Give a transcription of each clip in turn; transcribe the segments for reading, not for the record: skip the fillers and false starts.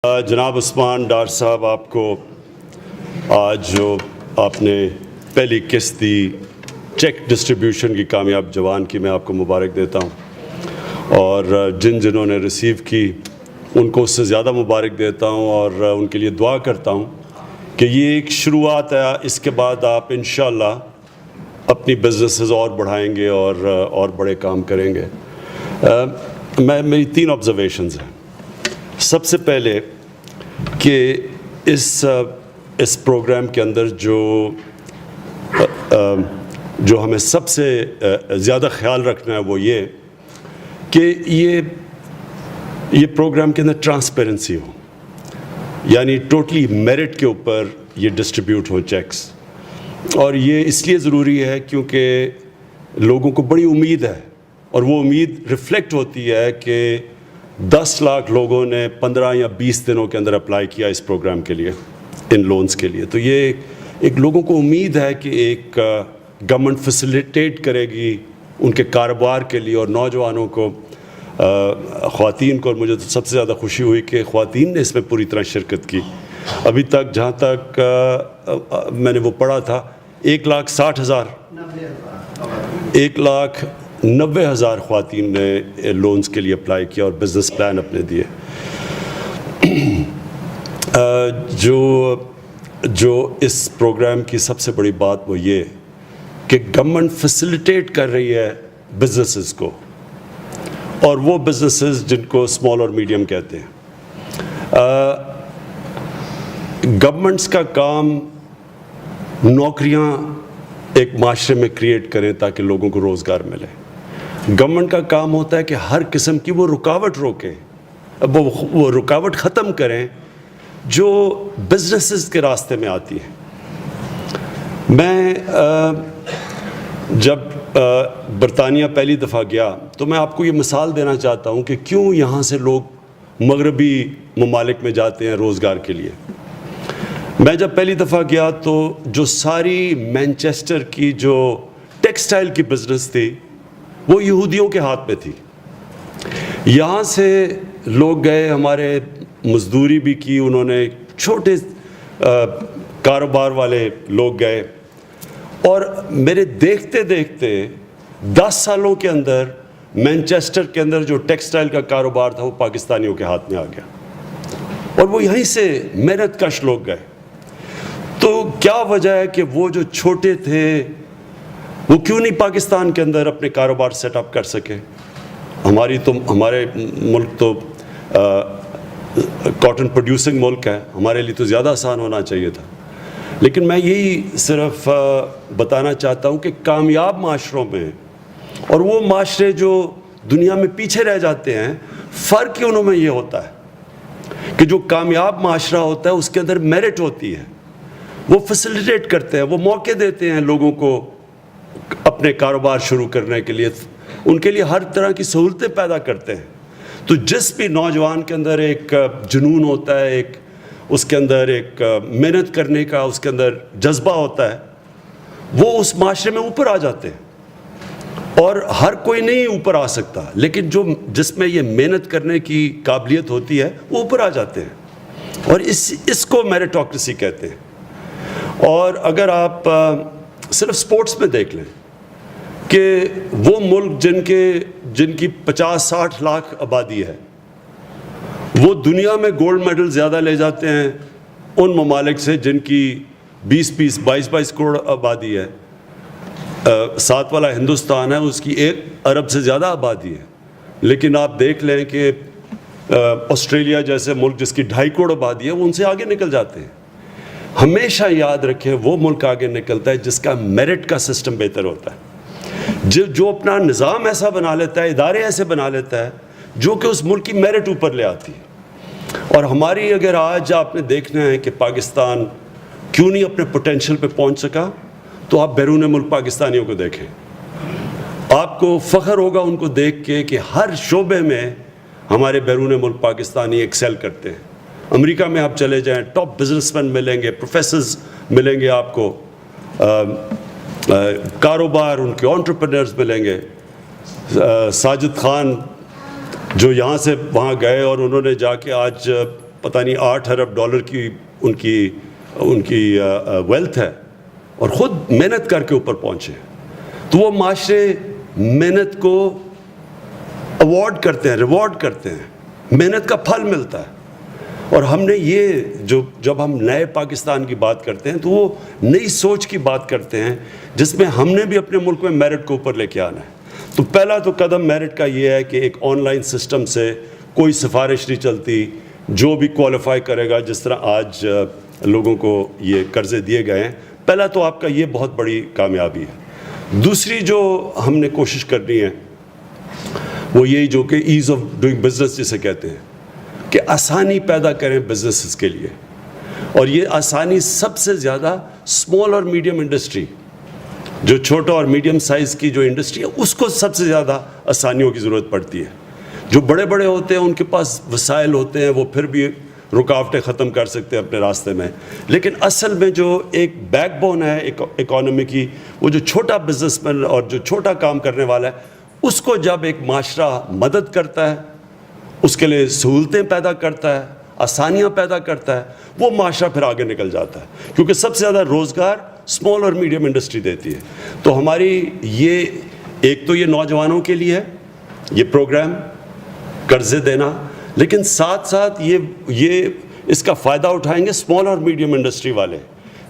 جناب عثمان ڈار صاحب، آپ کو آج جو آپ نے پہلی قسط دی چیک ڈسٹریبیوشن کی کامیاب جوان کی، میں آپ کو مبارک دیتا ہوں، اور جنہوں نے ریسیو کی ان کو اس سے زیادہ مبارک دیتا ہوں، اور ان کے لیے دعا کرتا ہوں کہ یہ ایک شروعات ہے، اس کے بعد آپ انشاءاللہ اپنی بزنسز اور بڑھائیں گے اور بڑے کام کریں گے۔ میری 3 آبزرویشنز ہیں۔ سب سے پہلے کہ اس پروگرام کے اندر جو ہمیں سب سے زیادہ خیال رکھنا ہے وہ یہ کہ یہ پروگرام کے اندر ٹرانسپیرنسی ہو، یعنی ٹوٹلی میرٹ کے اوپر یہ ڈسٹریبیوٹ ہو چیکس، اور یہ اس لیے ضروری ہے کیونکہ لوگوں کو بڑی امید ہے، اور وہ امید ریفلیکٹ ہوتی ہے کہ 10 لاکھ لوگوں نے 15 یا 20 دنوں کے اندر اپلائی کیا اس پروگرام کے لیے، ان لونز کے لیے۔ تو یہ ایک لوگوں کو امید ہے کہ ایک گورنمنٹ فیسیلیٹیٹ کرے گی ان کے کاروبار کے لیے، اور نوجوانوں کو، خواتین کو، اور مجھے تو سب سے زیادہ خوشی ہوئی کہ خواتین نے اس میں پوری طرح شرکت کی۔ ابھی تک جہاں تک میں نے وہ پڑھا تھا 1,90,000 خواتین نے لونز کے لیے اپلائی کیا اور بزنس پلان اپنے دیے۔ جو اس پروگرام کی سب سے بڑی بات وہ یہ کہ گورنمنٹ فیسیلیٹیٹ کر رہی ہے بزنسز کو، اور وہ بزنسز جن کو اسمال اور میڈیم کہتے ہیں۔ گورنمنٹس کا کام نوکریاں ایک معاشرے میں کریٹ کریں تاکہ لوگوں کو روزگار ملے۔ گورنمنٹ کا کام ہوتا ہے کہ ہر قسم کی وہ رکاوٹ روکیں، وہ رکاوٹ ختم کریں جو بزنسز کے راستے میں آتی ہے۔ میں جب برطانیہ پہلی دفعہ گیا تو میں آپ کو یہ مثال دینا چاہتا ہوں کہ کیوں یہاں سے لوگ مغربی ممالک میں جاتے ہیں روزگار کے لیے۔ میں جب پہلی دفعہ گیا تو جو ساری مینچسٹر کی جو ٹیکسٹائل کی بزنس تھی وہ یہودیوں کے ہاتھ میں تھی۔ یہاں سے لوگ گئے، ہمارے مزدوری بھی کی انہوں نے، چھوٹے کاروبار والے لوگ گئے، اور میرے دیکھتے دیکھتے 10 سالوں کے اندر مینچسٹر کے اندر جو ٹیکسٹائل کا کاروبار تھا وہ پاکستانیوں کے ہاتھ میں آ گیا، اور وہ یہیں سے محنت کش لوگ گئے۔ تو کیا وجہ ہے کہ وہ جو چھوٹے تھے وہ کیوں نہیں پاکستان کے اندر اپنے کاروبار سیٹ اپ کر سکے؟ ہمارے ملک تو کاٹن پروڈیوسنگ ملک ہے، ہمارے لیے تو زیادہ آسان ہونا چاہیے تھا۔ لیکن میں یہی صرف بتانا چاہتا ہوں کہ کامیاب معاشروں میں، اور وہ معاشرے جو دنیا میں پیچھے رہ جاتے ہیں، فرق ہی انہوں میں یہ ہوتا ہے کہ جو کامیاب معاشرہ ہوتا ہے اس کے اندر میرٹ ہوتی ہے، وہ فیسیلیٹیٹ کرتے ہیں، وہ موقع دیتے ہیں لوگوں کو اپنے کاروبار شروع کرنے کے لیے، ان کے لیے ہر طرح کی سہولتیں پیدا کرتے ہیں۔ تو جس بھی نوجوان کے اندر ایک جنون ہوتا ہے، اس کے اندر ایک محنت کرنے کا اس کے اندر جذبہ ہوتا ہے، وہ اس معاشرے میں اوپر آ جاتے ہیں۔ اور ہر کوئی نہیں اوپر آ سکتا، لیکن جس میں یہ محنت کرنے کی قابلیت ہوتی ہے وہ اوپر آ جاتے ہیں، اور اس کو میریٹوکریسی کہتے ہیں۔ اور اگر آپ صرف سپورٹس میں دیکھ لیں کہ وہ ملک جن کی 50-60 لاکھ آبادی ہے، وہ دنیا میں گولڈ میڈل زیادہ لے جاتے ہیں ان ممالک سے جن کی 20-22 کروڑ آبادی ہے۔ 7 والا ہندوستان ہے، اس کی 1 ارب سے زیادہ آبادی ہے، لیکن آپ دیکھ لیں کہ آسٹریلیا جیسے ملک جس کی 2.5 کروڑ آبادی ہے وہ ان سے آگے نکل جاتے ہیں۔ ہمیشہ یاد رکھیں وہ ملک آگے نکلتا ہے جس کا میرٹ کا سسٹم بہتر ہوتا ہے، جو اپنا نظام ایسا بنا لیتا ہے، ادارے ایسے بنا لیتا ہے جو کہ اس ملک کی میرٹ اوپر لے آتی ہے۔ اور ہماری اگر آج آپ نے دیکھنا ہے کہ پاکستان کیوں نہیں اپنے پوٹینشیل پہ پہنچ سکا، تو آپ بیرون ملک پاکستانیوں کو دیکھیں، آپ کو فخر ہوگا ان کو دیکھ کے کہ ہر شعبے میں ہمارے بیرون ملک پاکستانی ایکسل کرتے ہیں۔ امریکہ میں آپ چلے جائیں، ٹاپ بزنس مین ملیں گے، پروفیسرز ملیں گے آپ کو، کاروبار ان کے انٹرپرینرز ملیں گے۔ ساجد خان جو یہاں سے وہاں گئے اور انہوں نے جا کے آج پتہ نہیں $8 ارب کی ان کی ویلتھ ہے اور خود محنت کر کے اوپر پہنچے. تو وہ معاشرے محنت کو ایوارڈ کرتے ہیں, ریوارڈ کرتے ہیں, محنت کا پھل ملتا ہے. اور ہم نے یہ جب ہم نئے پاکستان کی بات کرتے ہیں تو وہ نئی سوچ کی بات کرتے ہیں جس میں ہم نے بھی اپنے ملک میں میرٹ کو اوپر لے کے آنا ہے. تو پہلا تو قدم میرٹ کا یہ ہے کہ ایک آن لائن سسٹم سے کوئی سفارش نہیں چلتی, جو بھی کوالیفائی کرے گا, جس طرح آج لوگوں کو یہ قرضے دیے گئے ہیں, پہلا تو آپ کا یہ بہت بڑی کامیابی ہے. دوسری جو ہم نے کوشش کرنی ہے وہ یہی جو کہ ایز آف ڈوئنگ بزنس جسے کہتے ہیں, کہ آسانی پیدا کریں بزنسز کے لیے. اور یہ آسانی سب سے زیادہ اسمال اور میڈیم انڈسٹری, جو چھوٹا اور میڈیم سائز کی جو انڈسٹری ہے, اس کو سب سے زیادہ آسانیوں کی ضرورت پڑتی ہے. جو بڑے بڑے ہوتے ہیں ان کے پاس وسائل ہوتے ہیں, وہ پھر بھی رکاوٹیں ختم کر سکتے ہیں اپنے راستے میں. لیکن اصل میں جو ایک بیک بون ہے اکانومی کی, وہ جو چھوٹا بزنس مین اور جو چھوٹا کام کرنے والا ہے, اس کو جب ایک معاشرہ مدد کرتا ہے, اس کے لیے سہولتیں پیدا کرتا ہے, آسانیاں پیدا کرتا ہے, وہ معاشرہ پھر آگے نکل جاتا ہے, کیونکہ سب سے زیادہ روزگار اسمال اور میڈیم انڈسٹری دیتی ہے. تو ہماری یہ ایک تو یہ نوجوانوں کے لیے ہے یہ پروگرام قرضے دینا, لیکن ساتھ ساتھ یہ اس کا فائدہ اٹھائیں گے اسمال اور میڈیم انڈسٹری والے,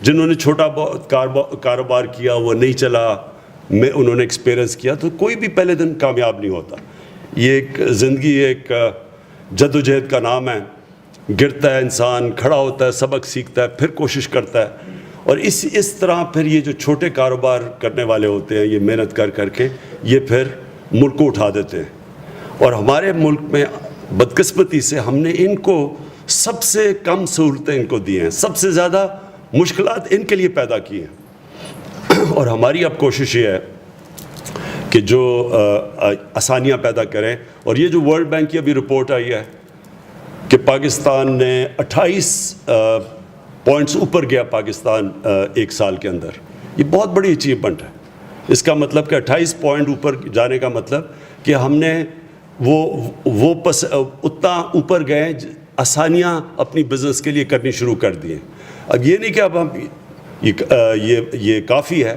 جنہوں نے چھوٹا کاروبار کیا, وہ نہیں چلا, انہوں نے ایکسپیرئنس کیا. تو کوئی بھی پہلے دن کامیاب نہیں ہوتا. یہ ایک زندگی ایک جد و جہد کا نام ہے. گرتا ہے انسان, کھڑا ہوتا ہے, سبق سیکھتا ہے, پھر کوشش کرتا ہے. اور اس طرح پھر یہ جو چھوٹے کاروبار کرنے والے ہوتے ہیں, یہ محنت کر کے یہ پھر ملک کو اٹھا دیتے ہیں. اور ہمارے ملک میں بدقسمتی سے ہم نے ان کو سب سے کم سہولتیں ان کو دی ہیں, سب سے زیادہ مشکلات ان کے لیے پیدا کی ہیں. اور ہماری اب کوشش یہ ہے کہ جو آسانیاں پیدا کریں. اور یہ جو ورلڈ بینک کی ابھی رپورٹ آئی ہے کہ پاکستان نے 28 پوائنٹس اوپر گیا پاکستان ایک سال کے اندر, یہ بہت بڑی اچیومنٹ ہے. اس کا مطلب کہ 28 پوائنٹ اوپر جانے کا مطلب کہ ہم نے وہ اتنا اوپر گئے, آسانیاں اپنی بزنس کے لیے کرنی شروع کر دی ہیں. اب یہ نہیں کہ اب ہم یہ کافی ہے,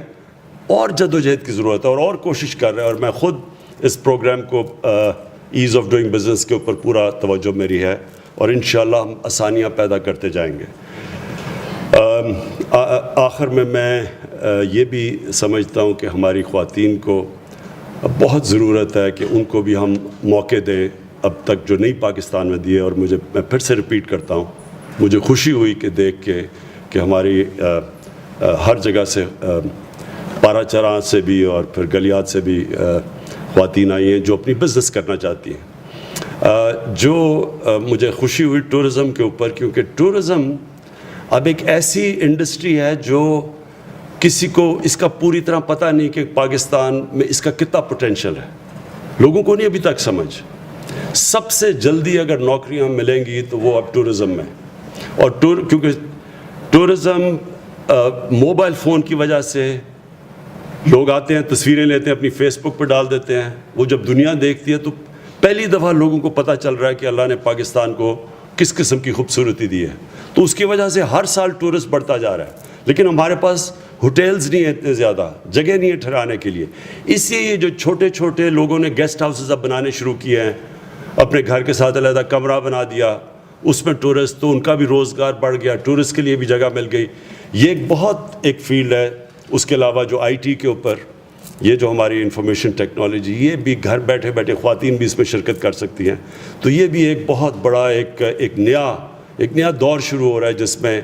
اور جد و جہد کی ضرورت ہے, اور کوشش کر رہے ہیں. اور میں خود اس پروگرام کو ایز آف ڈوئنگ بزنس کے اوپر پورا توجہ میری ہے, اور انشاءاللہ ہم آسانیاں پیدا کرتے جائیں گے. آخر میں یہ بھی سمجھتا ہوں کہ ہماری خواتین کو بہت ضرورت ہے کہ ان کو بھی ہم موقع دیں, اب تک جو نہیں پاکستان میں دیے. اور میں پھر سے ریپیٹ کرتا ہوں, مجھے خوشی ہوئی کہ دیکھ کے کہ ہماری ہر جگہ سے, پارا چراں سے بھی اور پھر گلیات سے بھی خواتین آئی ہیں جو اپنی بزنس کرنا چاہتی ہیں. جو مجھے خوشی ہوئی ٹورزم کے اوپر, کیونکہ ٹورزم اب ایک ایسی انڈسٹری ہے جو کسی کو اس کا پوری طرح پتہ نہیں کہ پاکستان میں اس کا کتنا پوٹینشیل ہے. لوگوں کو نہیں ابھی تک سمجھ. سب سے جلدی اگر نوکریاں ملیں گی تو وہ اب ٹورزم میں. اور کیونکہ ٹورزم موبائل فون کی وجہ سے لوگ آتے ہیں, تصویریں لیتے ہیں, اپنی فیس بک پہ ڈال دیتے ہیں. وہ جب دنیا دیکھتی ہے تو پہلی دفعہ لوگوں کو پتہ چل رہا ہے کہ اللہ نے پاکستان کو کس قسم کی خوبصورتی دی ہے. تو اس کی وجہ سے ہر سال ٹورسٹ بڑھتا جا رہا ہے. لیکن ہمارے پاس ہوٹلز نہیں ہیں اتنے زیادہ, جگہ نہیں ہے ٹھہرانے کے لیے. اس لیے یہ جو چھوٹے چھوٹے لوگوں نے گیسٹ ہاؤسز اب بنانے شروع کیے ہیں, اپنے گھر کے ساتھ علیحدہ کمرہ بنا دیا, اس میں ٹورسٹ, تو ان کا بھی روزگار بڑھ گیا, ٹورسٹ کے لیے بھی جگہ مل گئی. یہ ایک بہت ایک فیلڈ ہے. اس کے علاوہ جو آئی ٹی کے اوپر, یہ جو ہماری انفارمیشن ٹیکنالوجی, یہ بھی گھر بیٹھے بیٹھے خواتین بھی اس میں شرکت کر سکتی ہیں. تو یہ بھی ایک بہت بڑا ایک نیا دور شروع ہو رہا ہے, جس میں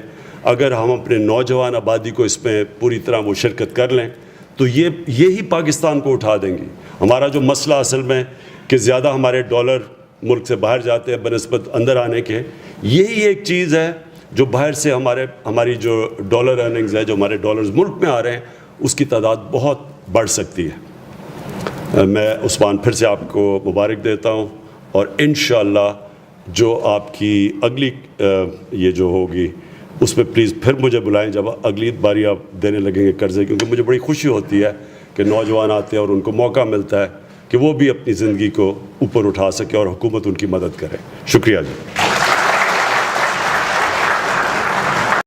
اگر ہم اپنے نوجوان آبادی کو اس میں پوری طرح وہ شرکت کر لیں تو یہی پاکستان کو اٹھا دیں گی. ہمارا جو مسئلہ اصل میں کہ زیادہ ہمارے ڈالر ملک سے باہر جاتے ہیں بنسبت اندر آنے کے, یہی ایک چیز ہے جو باہر سے ہماری جو ڈالر ارننگز ہے, جو ہمارے ڈالرز ملک میں آ رہے ہیں, اس کی تعداد بہت بڑھ سکتی ہے. میں عثمان پھر سے آپ کو مبارک دیتا ہوں, اور انشاءاللہ جو آپ کی اگلی یہ جو ہوگی اس میں پلیز پھر مجھے بلائیں جب اگلی باری آپ دینے لگیں گے قرضے, کیونکہ مجھے بڑی خوشی ہوتی ہے کہ نوجوان آتے ہیں اور ان کو موقع ملتا ہے کہ وہ بھی اپنی زندگی کو اوپر اٹھا سکے اور حکومت ان کی مدد کرے. شکریہ جی.